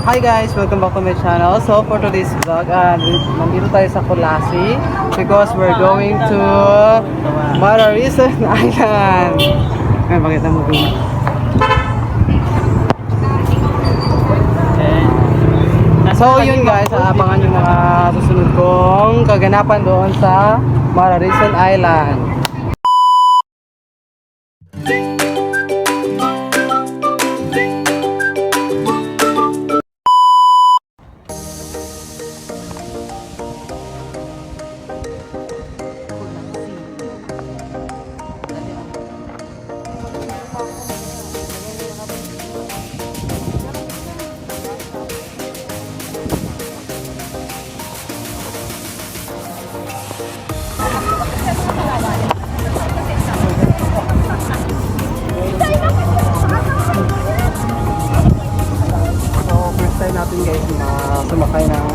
Hi guys! Welcome back to my channel. So for today's vlog, nandito tayo sa Kulasi because we're going to Mararison Island. Ayan, pakita mo dun. So yun guys, abangan yung mga susunod kong kaganapan doon sa Mararison Island. Natin guys na sumakay ng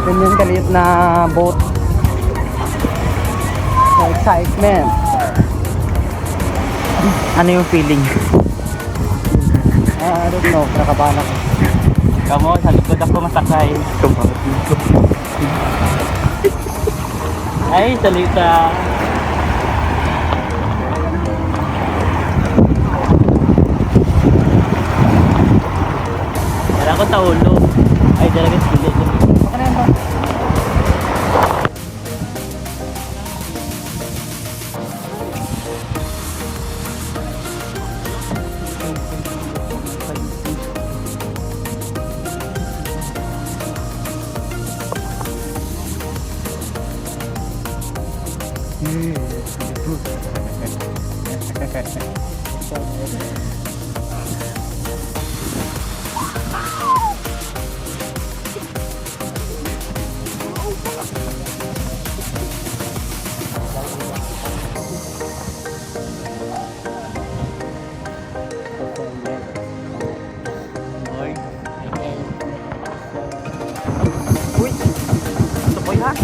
ganyan kaliit na boat sa excitement. Ano yung feeling? I don't know, nakabahan ako. Kamo, sa likod ako masakay. Ay, salita. Wala ko sa ulo. Ay, talaga sila. Baka na yan ba? Uy! Ito po yan!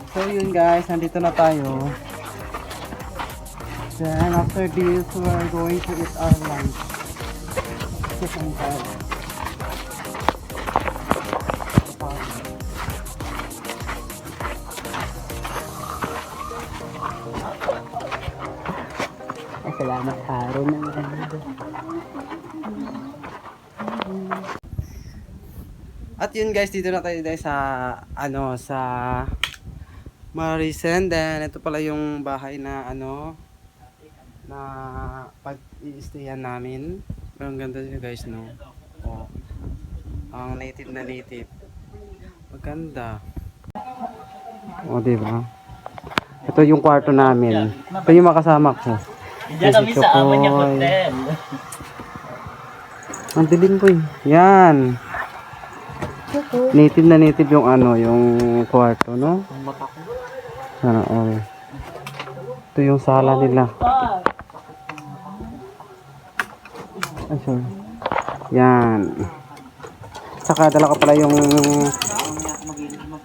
So yun guys, nandito na tayo. Then after this, we're going to eat our lunch. Chicken bread. Ay, salamat Haron naman. At yun guys, dito na tayo guys sa sa Mararison. Then ito pala yung bahay na na pag-i-stayan namin. Pero ang ganda siya guys, no. Oh. Ang native na native. Maganda. Oh, di ba? Ito yung kwarto namin. Ito yung makasama ko. Diyan kami sa Amanya Chokoy. Hotel. Ang dilim po eh. Yan. Native na native yung ano, yung kwarto, no? Sana all. Ito yung sala nila. Ay, sorry. Yan. Saka dala ko pala yung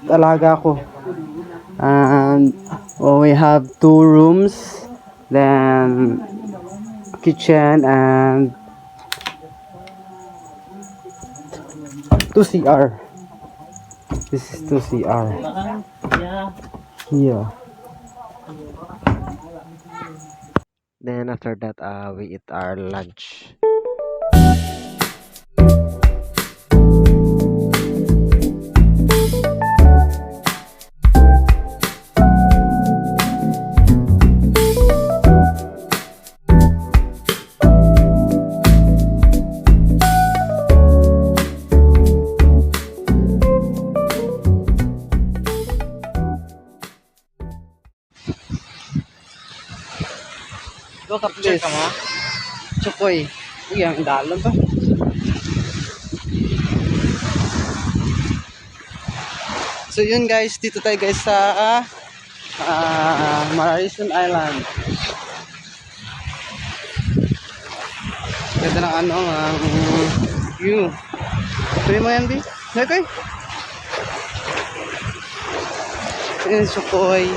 alaga ko. And we have 2 rooms, then kitchen and 2 CR. This is 2 CR. Yeah. Here. Then after that, we eat our lunch. Go capture ka mo? Chokoy. Uy, ang dalan to. So yun guys, dito tayo guys sa Mararison Island. Ganda ng ano, view. Tuloy mo yan, B? Okay? Ayan, Chokoy.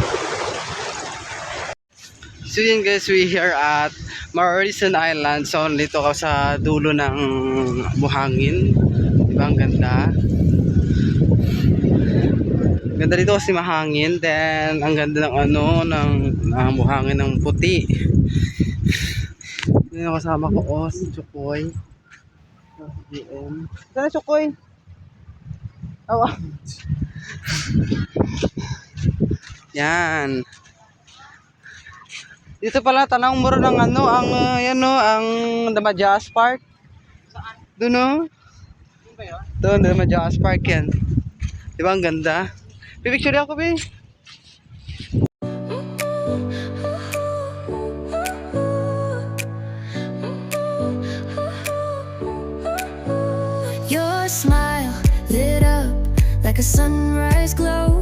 So yun guys, we here at Mararison Island. So dito ka sa dulo ng buhangin. Diba ang ganda? Ganda dito kasi mahangin. Then ang ganda ng ano, ng buhangin ng puti. Yun yung kasama ko, si Chokoy. Sana Chokoy? Awa. Yan. Dito pala tanang muro ng ano, ang yan no, ang Damajas Park. Saan? Doon no? Doon, Damajas Park yan. Di ba ang ganda? Pipicture ako, be. Your smile lit up like a sunrise glow.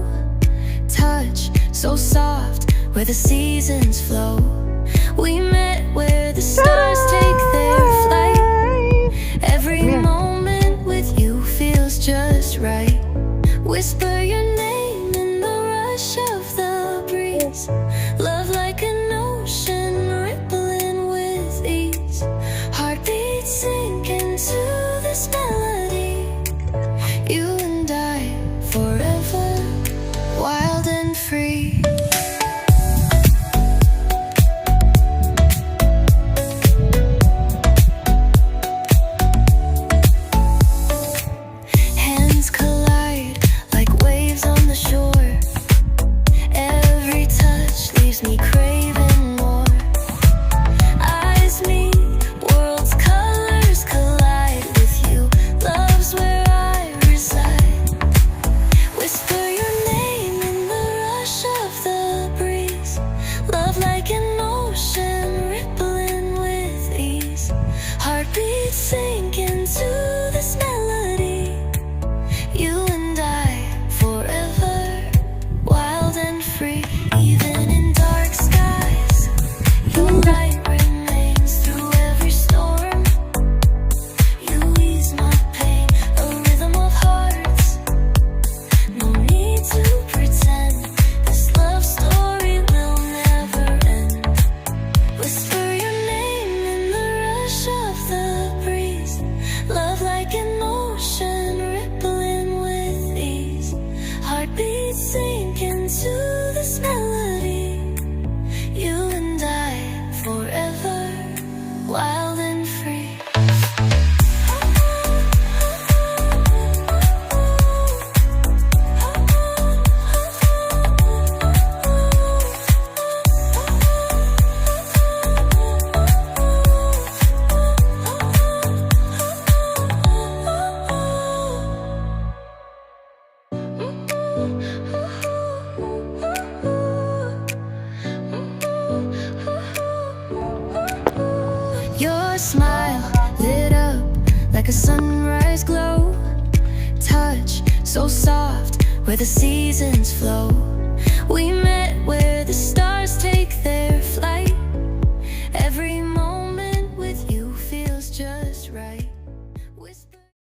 Touch so soft where the seasons flow. We met where the stars take their flight. Every moment with you feels just right. Whisper your name in the rush of the breeze. Love like an ocean rippling with ease. Heartbeats sink into this melody. You and I forever, wild and free. Your smile lit up like a sunrise glow. Touch so soft where the seasons flow. We met where the stars take their flight. Every